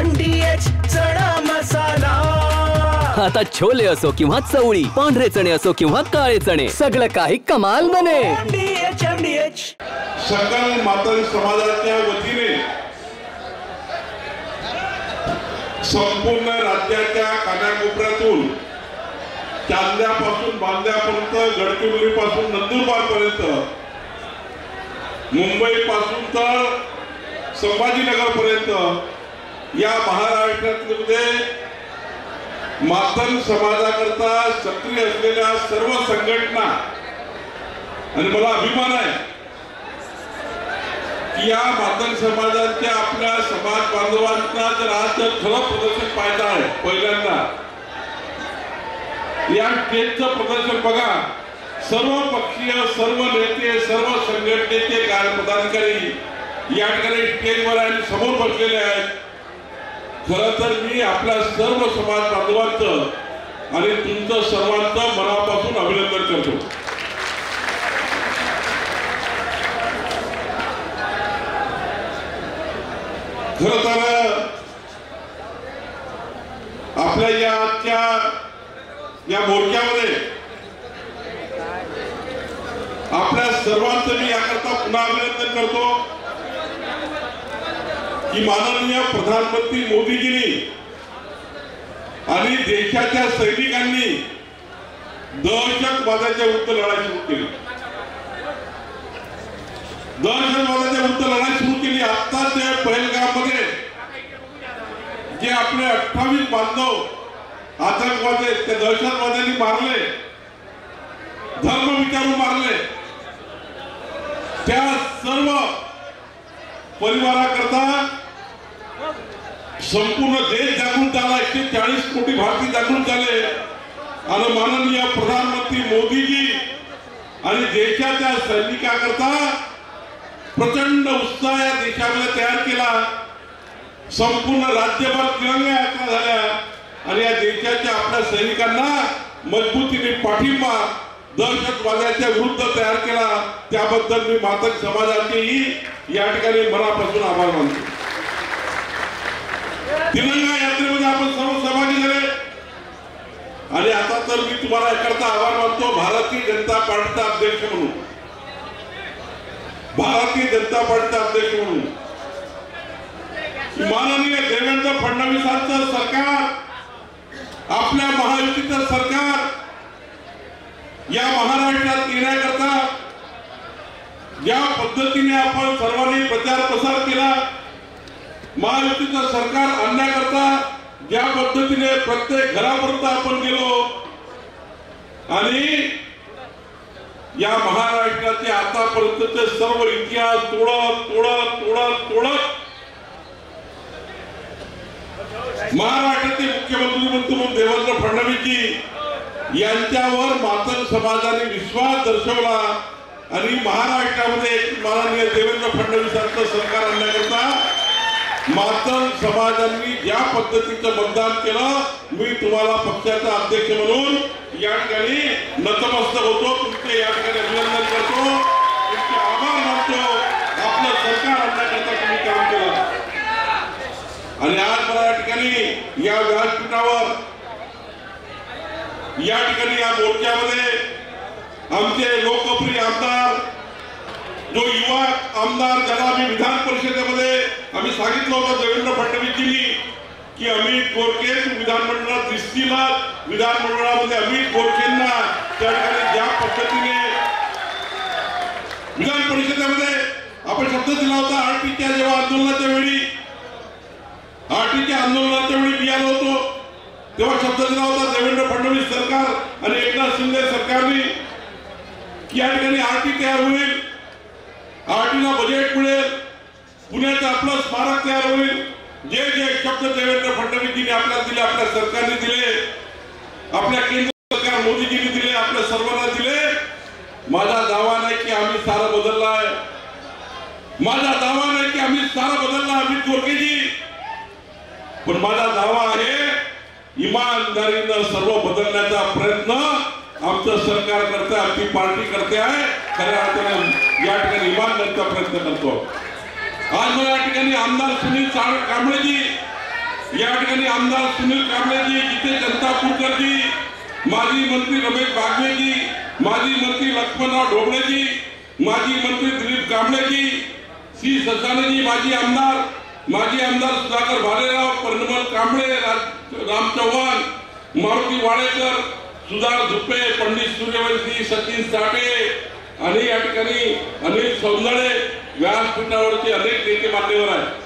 MDH चणा मसाला। आता छोले असो किंवा चवळी, पांढरे चणे असो किंवा काळे चणे, सगळं काही कमाल बने। MDH सकल मातंग समाजाच्या वतीने संपूर्ण राज्याच्या कानाकोपऱ्यातून चांद्यापासून बांद्यापर्यंत, गडचिरोलीपासून नंदुरबारपर्यंत, मुंबईपासून तर संभाजीनगरपर्यंत या महाराष्ट्रामध्ये मातंग समाजाकरता सक्रिय असलेल्या सर्व संघटना, आणि मला अभिमान आहे की या मातंग समाजाच्या आपल्या समाज बांधवांना जर आज खरं प्रदर्शन पाहायचं आहे, पहिल्यांदा या स्टेजचं प्रदर्शन बघा। सर्व पक्षीय, सर्व नेते, सर्व संघटनेचे पदाधिकारी या ठिकाणी स्टेजवर आणि समोर बसलेले आहेत। खरं तर मी आपल्या सर्व समाज बांधवांचं आणि तुमचं सर्वांचं मनापासून अभिनंदन करतो। खरं तर आपल्या या आजच्या या मोर्चामध्ये आपल्या सर्वांचं मी याकरता पुन्हा अभिनंदन करतो की माननीय प्रधानमंत्री मोदीजींनी आणि देशाच्या सैनिकांनी दहशतवादाच्या विरुद्ध लढाई सुरू केली। दहशतवादाच्या विरुद्ध लढाई सुरू केली। आता ते पहलगाममध्ये जे आपले 28 बांधव आतंकवादी, त्या दहशतवाद्यांनी मारले, धर्म विचारून मारले, त्या सर्व परिवाराकरता संपूर्ण देश जागृत झाला। 140 कोटी भारतीय जागृत झाले आणि माननीय प्रधानमंत्री मोदीजी आणि देशाच्या सैनिकांकरता प्रचंड उत्साह या देशामध्ये तयार केला। संपूर्ण राज्यभर तिरंगा यात्रा झाल्या आणि या देशाच्या आपल्या सैनिकांना मजबूतीने पाठिंबा दहशतवादाच्या विरुद्ध तयार केला। त्याबद्दल मी मातंग समाजाचेही या ठिकाणी मनापासून आभार मानतो। तिरंगा यात्रेमध्ये आपण सर्व सहभागी झाले आणि आता तर मी तुम्हाला याकरता आभार मानतो भारतीय जनता पार्टीचा अध्यक्ष म्हणून, भारतीय जनता पार्टीचा अध्यक्ष म्हणून माननीय देवेंद्र फडणवीसांचं सरकार, आपल्या महायुतीचं सरकार या महाराष्ट्रात येण्याकरता ज्या पद्धतीने आपण सर्वांनी प्रचार प्रसार केला, महायुतीचं सरकार आणण्याकरता ज्या पद्धतीने प्रत्येक घरापर्यंत आपण गेलो आणि या महाराष्ट्राचे आतापर्यंतचे सर्व इतिहास तोडत तोडत तोडत तोडत महाराष्ट्राचे मुख्यमंत्री म्हणून देवेंद्र फडणवीसजी यांच्यावर मातंग समाजाने विश्वास दर्शवला आणि महाराष्ट्रामध्ये माननीय देवेंद्र फडणवीसांचं सरकार आणण्याकरता मातंग समाजांनी ज्या पद्धतीचं मतदान केलं, मी तुम्हाला पक्षाचा अध्यक्ष म्हणून या ठिकाणी नतमस्तक होतो, तुमचे या ठिकाणी अभिनंदन करतो, तुमचे आभार मानतो। आपलं सरकार आणण्याकरता तुम्ही काम केलं आणि आज मला या ठिकाणी या व्यासपीठावर या ठिकाणी या मोर्चामध्ये आमचे लोकप्रिय आमदार, जो युवा आमदार ज्याला आम्ही विधान परिषदेमध्ये आम्ही सांगितलं होतं देवेंद्र फडणवीसजींनी की अमित गोरखे विधानमंडळात दिसतील, विधानमंडळामध्ये अमित गोरखेंना त्या ठिकाणी ज्या पद्धतीने विधान परिषदेमध्ये आपण शब्द दिला होता, आरटीच्या जेव्हा आंदोलनाच्या वेळी, आरटीच्या आंदोलनाच्या वेळी मी आलो होतो तेव्हा शब्द दिला होता देवेंद्र फडणवीस सरकार आणि एकनाथ शिंदे सरकारने की या ठिकाणी आरटी तयार होईल, आरटीला बजेट मिळेल, पुण्याचं आपलं स्मारक तयार होईल। जे जे शब्द देवेंद्र फडणवीसजींनी आपल्याला दिले, आपल्या सरकारने दिले, आपल्या केंद्र सरकार मोदीजींनी दिले, आपल्या सर्वांना दिले। माझा दावा नाही की आम्ही सारा बदलला आहे, माझा दावा नाही की आम्ही सारा बदलला अमित गोरखेजी, पण माझा दावा आहे इमानदारीनं सर्व बदलण्याचा प्रयत्न आमचं सरकार करते, आमची पार्टी करते आहे। खऱ्या अर्थाने या ठिकाणी इमानदारीचा प्रयत्न करतो। आज मला या ठिकाणी आमदार सुनील कांबळेजी या ठिकाणी आमदार सुनील कांबळेजी, जितेश जनतापूरकरजी, माजी मंत्री रमेश बागवेजी, माजी मंत्री लक्ष्मणराव ढोबळेजी, माजी मंत्री दिलीप कांबळेजी, सी ससानेजी माजी आमदार सुधाकर भालेराव, परिमल कांबळे, राम चव्हाण, मारुती वाडेकर, सुधार झुप्पे, पंडित सूर्यवंशी, सचिन साठे आणि या ठिकाणी अनिल सौंदळे, व्यासपीठावरचे अनेक नेते मान्यवर आहेत.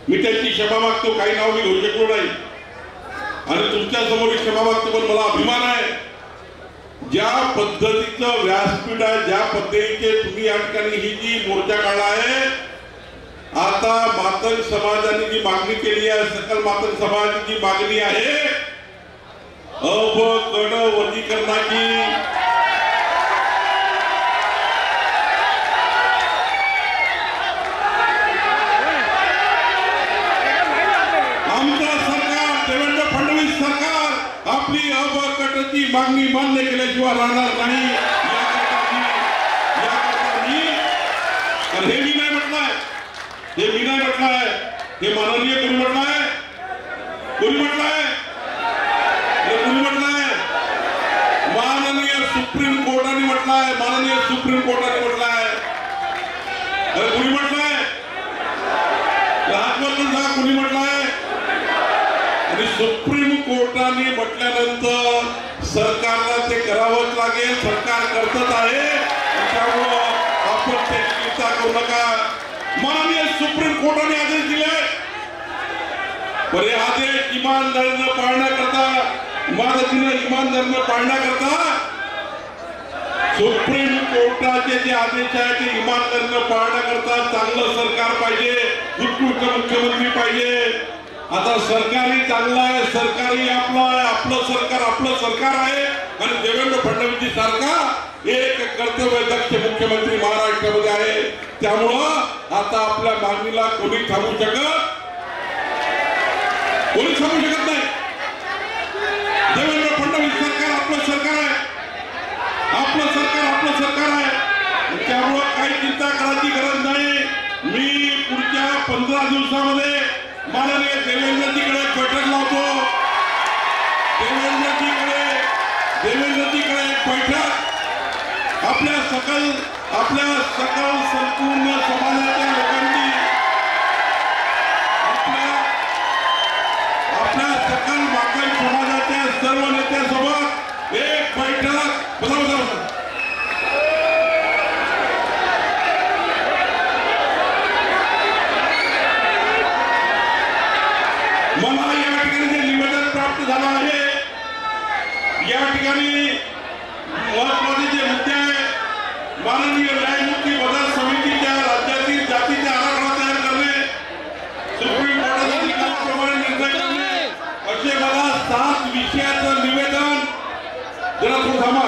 मी त्यांची क्षमा मागतो, काही नाव मी घेऊ शकलो नाही आणि तुमच्या समोर क्षमा मागतो, पण मला अभिमान आहे ज्या पद्धतीचं व्यासपीठ आहे, ज्या पद्धतीचे तुम्ही या ठिकाणी ही जी मोर्चा काढला आहे. आता मातंग समाजाने जी मागणी केली आहे, सकल मातंग समाजाची जी मागणी आहे गण वर्गीकरणाची, आमचं सरकार देवेंद्र फडणवीस सरकार आपली गटाची मागणी मान्य केल्याशिवाय राहणार नाही. हे मी नाही म्हटलंय, हे मी नाही म्हटलंय, हे माननीय कोणी म्हटलंय, कोणी म्हटलंय, कोणी म्हटलंय, माननीय सुप्रीम कोर्टाने म्हटलंय, माननीय सुप्रीम कोर्टाने म्हटलंय. कोणी म्हटलंय, हातवर कोणी म्हटलंय. आणि सुप्रीम कोर्टाने म्हटल्यानंतर सरकारला ते करावंच लागेल. सरकार करतच आहे, त्यामुळं आपण त्याची चिंता करू नका. माननीय सुप्रीम कोर्टाने आदेश दिले, पण हे आदेश इमानदारीनं पाळण्याकरता, इमानदारीनं पाळण्याकरता सुप्रीम कोर्टाचे जे आदेश आहे ते इमानदारीनं पाळण्याकरता चांगलं सरकार पाहिजे, उत्कृष्ट मुख्यमंत्री पाहिजे. आता सरकारही चांगलं आहे, सरकारही आपलं सरकार आहे आणि देवेंद्र फडणवीस सारखा एक कर्तव्यदक्ष मुख्यमंत्री महाराष्ट्रामध्ये आहे. त्यामुळं आता आपल्या मागणीला कोणी थांबू शकत नाही. देवेंद्र फडणवीस सरकार आपलं सरकार आहे, आपलं सरकार आहे. त्यामुळं काही चिंता करायची गरज नाही. मी पुढच्या 15 दिवसामध्ये माननीय देवेंद्रजीकडे बैठक लावतो. देवेंद्रजीकडे एक बैठक आपल्या सकल संपूर्ण समाजाच्या लोकांची, आपल्या सकल मातंग समाजाच्या सर्व नेत्यासोबत एक बैठक मला या ठिकाणी जे निवेदन प्राप्त झालं आहे, या ठिकाणी महत्वाचे जे मुद्दे आहे, माननीय न्यायमूर्ती बदल समितीच्या राज्यातील जातीचा आराखडा तयार करणे, सुप्रीम कोर्टाच्या निकालाप्रमाणे निर्णय करणे, असे मला 7 विषयाचं निवेदन. जरा थोडं थांबा,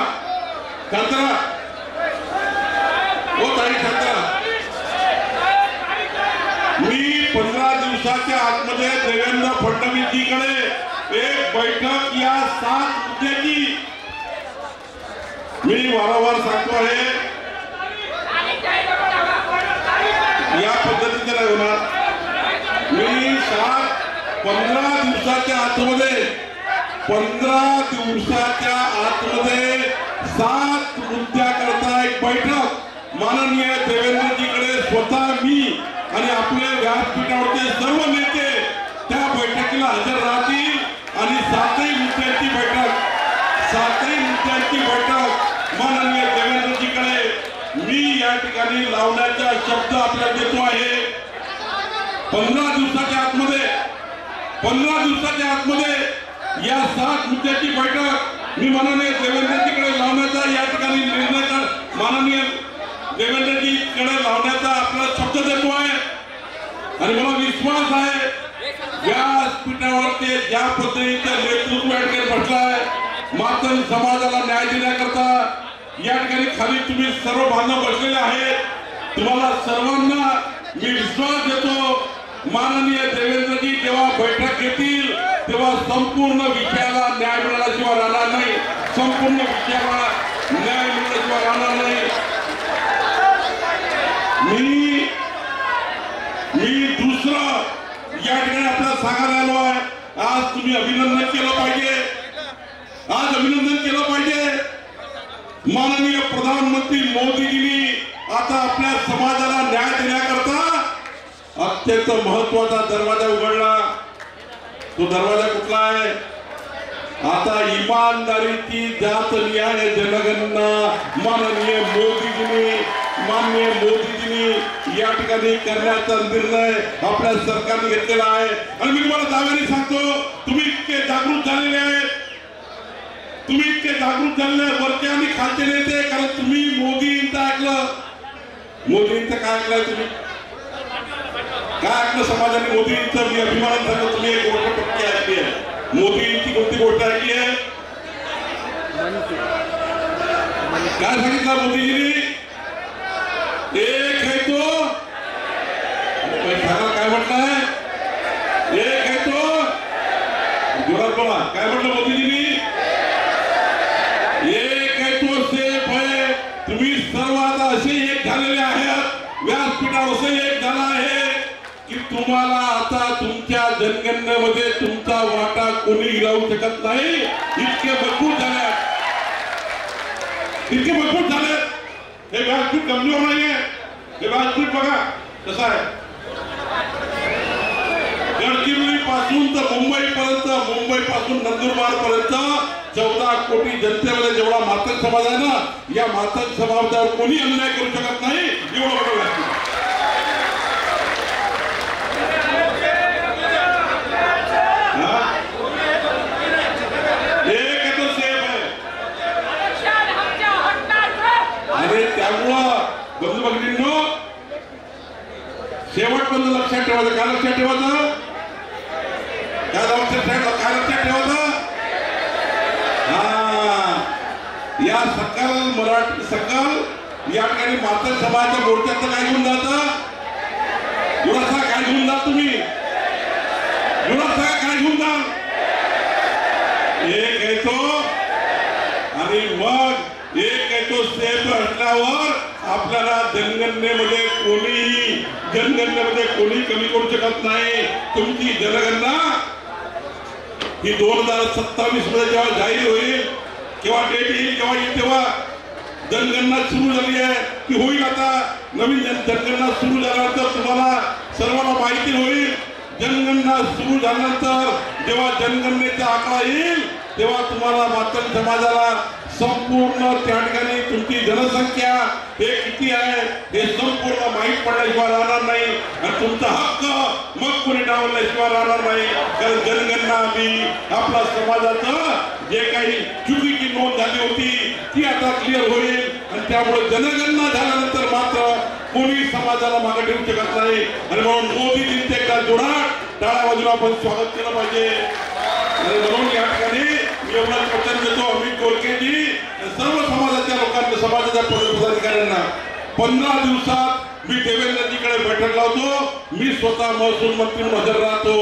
शांतरा होत आहे, शांतरा. मी 15 दिवसाच्या आतमध्ये देवेंद्र फडणवीसजीकडे एक बैठक या 7 मुद्द्याची मी वारंवार सांगतो आहे. या पद्धतीने नाही होणार. मी 15 दिवसाच्या आतमध्ये 7 मुद्द्याकरता एक बैठक माननीय देवेंद्रजीकडे स्वतः मी आणि आपले व्यासपीठावरचे सर्व नेते त्या बैठकीला हजर राहतील आणि 7ही मुद्द्यांची बैठक माननीय देवेंद्रजीकडे मी या ठिकाणी लावण्याचा शब्द आपल्याला देतो आहे. 15 दिवसाच्या आतमध्ये या 7 मुद्द्याची बैठक मी माननीय देवेंद्रजीकडे लावण्याचा या ठिकाणी निर्णय माननीय देवेंद्रजीकडे लावण्याचा आपला शब्द देतो आहे. आणि मला विश्वास आहे व्यासपीठावरती ज्या पद्धतीचं नेतृत्व या ठिकाणी म्हटलंय, मातंग समाजाला न्याय देण्याकरता या ठिकाणी खाली तुम्ही सर्व बांधव बसलेले आहेत. तुम्हाला सर्वांना मी विश्वास देतो, माननीय देवेंद्रजी जेव्हा बैठक घेतील तेव्हा संपूर्ण विषयाला न्याय मिळाल्याशिवाय राहणार नाही, संपूर्ण विषयाला न्याय मिळाल्याशिवाय राहणार नाही. मी दुसरं या ठिकाणी आपल्या सांगायला आलो आहे, आज तुम्ही अभिनंदन केलं पाहिजे, आज अभिनंदन केलं पाहिजे. माननीय प्रधानमंत्री मोदीजींनी आता आपल्या समाजाला न्याय देण्याकरता अत्यंत महत्वाचा दरवाजा उघडला. तो दरवाजा कुठला आहे? आता इमानदारीची जात न्याय जनगणना माननीय मोदीजींनी या ठिकाणी करण्याचा निर्णय आपल्या सरकारने घेतलेला आहे. आणि मी तुम्हाला दाव्याने सांगतो, तुम्ही इतके जागृत झालेले आहेत, तुम्ही इतके जागृत झालेले वरचे आणि खालचे नेते, कारण तुम्ही मोदींचं ऐकलं. मोदींचं काय ऐकलंय तुम्ही? काय ऐकलं समाजाने मोदींचं? मी अभिमानाने सांगतो, तुम्ही एक गोष्ट पक्की ऐकली आहे. मोदींची कोणती गोष्ट ऐकली आहे? काय सांगितलं मोदीजींनी? एक है तो काय म्हटलंय? एक है तो जोरात बोला. काय म्हटलं मोदीजींनी? एक है तो सेफ है. तुम्ही सर्व आता असे एक झालेले आहेत, व्यासपीठावर असे एक झाला आहे की तुम्हाला आता तुमच्या जनगणनेमध्ये तुमचा वाटा कोणी राहू शकत नाही. इतके मजबूत झाले, इतके मजबूत झाले. हे व्यासपीठ कमजोर नाहीये. हे व्यासपीठ बघा कसं आहे. गडचिरोली पासून तर मुंबईपर्यंत, मुंबई पासून नंदुरबार पर्यंत 14 कोटी जनतेमध्ये जेवढा मातंग समाज आहे ना, या मातंग समाजावर कोणी अन्याय करू शकत नाही. एवढं मोठं व्यासपीठ. बंधू भगिनींनो, शेवटपर्यंत लक्षात ठेवायचं. काय लक्षात ठेवायचं? काय लक्षात ठेवायचं? या सकल मराठी सकल या ठिकाणी मातंग समाजाच्या मोर्चाचं काय घेऊन जातं? थोडासा काय घेऊन जा तुम्ही? थोडासा काय घेऊन जा? एक आहे तो, आणि मग एक आहे तो सेफ असल्यावर आपल्याला जनगणनेमध्ये कोणी कमी करू शकत नाही. तुमची जनगणना ही 2027 मध्ये जेव्हा जाहीर होईल, केव्हा डेट येईल, केव्हा येईल, तेव्हा जनगणना सुरू झाली आहे की होईल. आता नवीन जनगणना सुरू झाल्यानंतर तुम्हाला सर्वांना माहिती होईल. जनगणना सुरू झाल्यानंतर जेव्हा जनगणनेचा आकडा येईल, तेव्हा तुम्हाला मातंग समाजाला संपूर्ण त्या ठिकाणी तुमची जनसंख्या हे किती आहे हे संपूर्ण माहीत पडल्याशिवाय राहणार नाही. आणि तुमचा हक्क मग कोणी डावलल्याशिवाय राहणार नाही. कारण जनगणना आम्ही आपल्या समाजाचं जे काही चुकीची नोंद झाली होती ती आता क्लिअर होईल. आणि त्यामुळे जनगणना झाल्यानंतर मात्र कोणी समाजाला मागे ठेवू शकत नाही. आणि म्हणून मोदीजींचे एकदा जोरात टाळ्या वाजून आपण स्वागत केलं पाहिजे. आणि म्हणून या ठिकाणी एवढंच वचन देतो, अमित गोरखेजी सर्व समाजाच्या लोकांना, समाजाच्या पदाधिकाऱ्यांना 15 दिवसात मी देवेंद्रजीकडे बैठक लावतो. मी स्वतः महसूल मंत्री म्हणून हजर राहतो.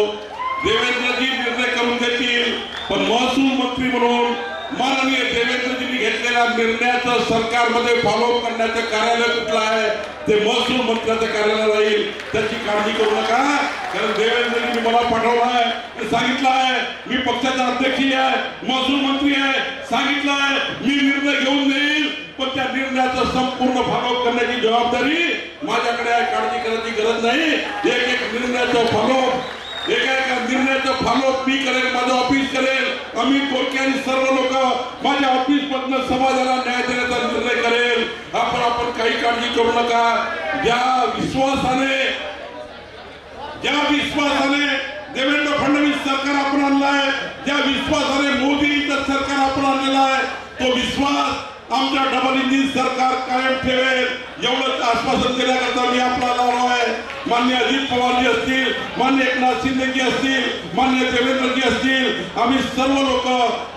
देवेंद्रजी निर्णय करून देतील, पण महसूल मंत्री म्हणून माननीय देवेंद्रजींनी घेतलेल्या निर्णयाचं सरकारमध्ये फॉलोअप करण्याचं कार्यालय कुठलं आहे ते महसूल मंत्र्याचं कार्यालय राहील. त्याची काळजी करू नका. कारण देवेंद्रजींनी मला पाठवलं आहे, सांगितलं आहे, मी पक्षाचा अध्यक्षही आहे, महसूल मंत्री आहे, सांगितलं आहे मी निर्णय घेऊन देईल, पण त्या निर्णयाचं संपूर्ण फॉलोअप करण्याची जबाबदारी माझ्याकडे आहे. काळजी करण्याची गरज नाही. एक एक निर्णयाचं फॉलोअप, एका निर्णयाचं फॉलोअप मी करेल, माझं ऑफिस करेल. अमित गोरखे आणि सर्व लोक माझ्या ऑफिस मधनं समाजाला न्याय देण्याचा निर्णय करेल. आपण काही काळजी करू नका. ज्या विश्वासाने देवेंद्र फडणवीस सरकार आपण आणलं आहे, ज्या विश्वासाने मोदींचं सरकार आपण आणलेलं आहे, तो विश्वास आमच्या डबल इंजिन सरकार कायम ठेवेल. एवढंच आश्वासन देण्याकरता मी आपल्याला आलो आहे. मान्य अजित पवारजी असतील, मान्य एकनाथ शिंदेजी असतील, मान्य देवेंद्रजी असतील, आम्ही सर्व लोक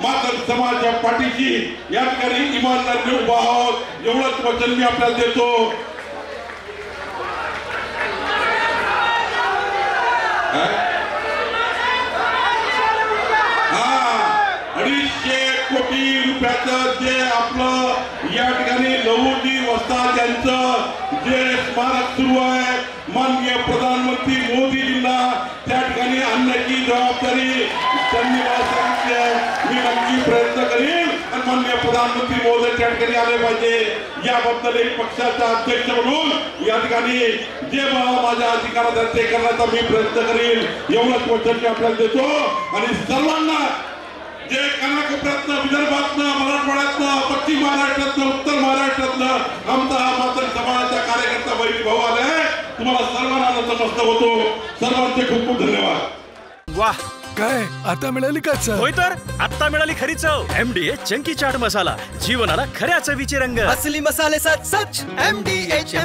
मातंग समाजाच्या पाठीशी या ठिकाणी इमानदारीने उभा आहोत. एवढंच वचन मी आपल्याला देतो. जे आपलं या ठिकाणी लहुजी वस्ताद यांचं जे स्मारक सुरू आहे, माननीय प्रधानमंत्री मोदीजींना त्या ठिकाणी आणण्याची जबाबदारी त्यांनी मला सांगितली आहे. मी नक्की प्रयत्न करीन आणि माननीय प्रधानमंत्री महोदय त्या ठिकाणी आले पाहिजे याबद्दल एक पक्षाचा अध्यक्ष म्हणून या ठिकाणी जे मला माझ्या अधिकारात आहे ते करण्याचा मी प्रयत्न करीन एवढंच वचन मी आपल्याला देतो. आणि सर्वांना जे कानाकोपऱ्यातनं विदर्भातनं मराठवाड्यातनं पश्चिम महाराष्ट्रातनं उत्तर महाराष्ट्रातनं आमचा हा मात्र समाजाचा कार्यकर्ता बहिणी भाऊ आलाय तुम्हाला सर्वांना नतमस्तक होतो. सर्वांचे खूप खूप धन्यवाद. वाह काय आता मिळाली का चव? होय तर आता मिळाली खरी चव. MDH चंकी चाट मसाला जीवनाला खऱ्या चवीचे रंग. असली मसाले सच MDH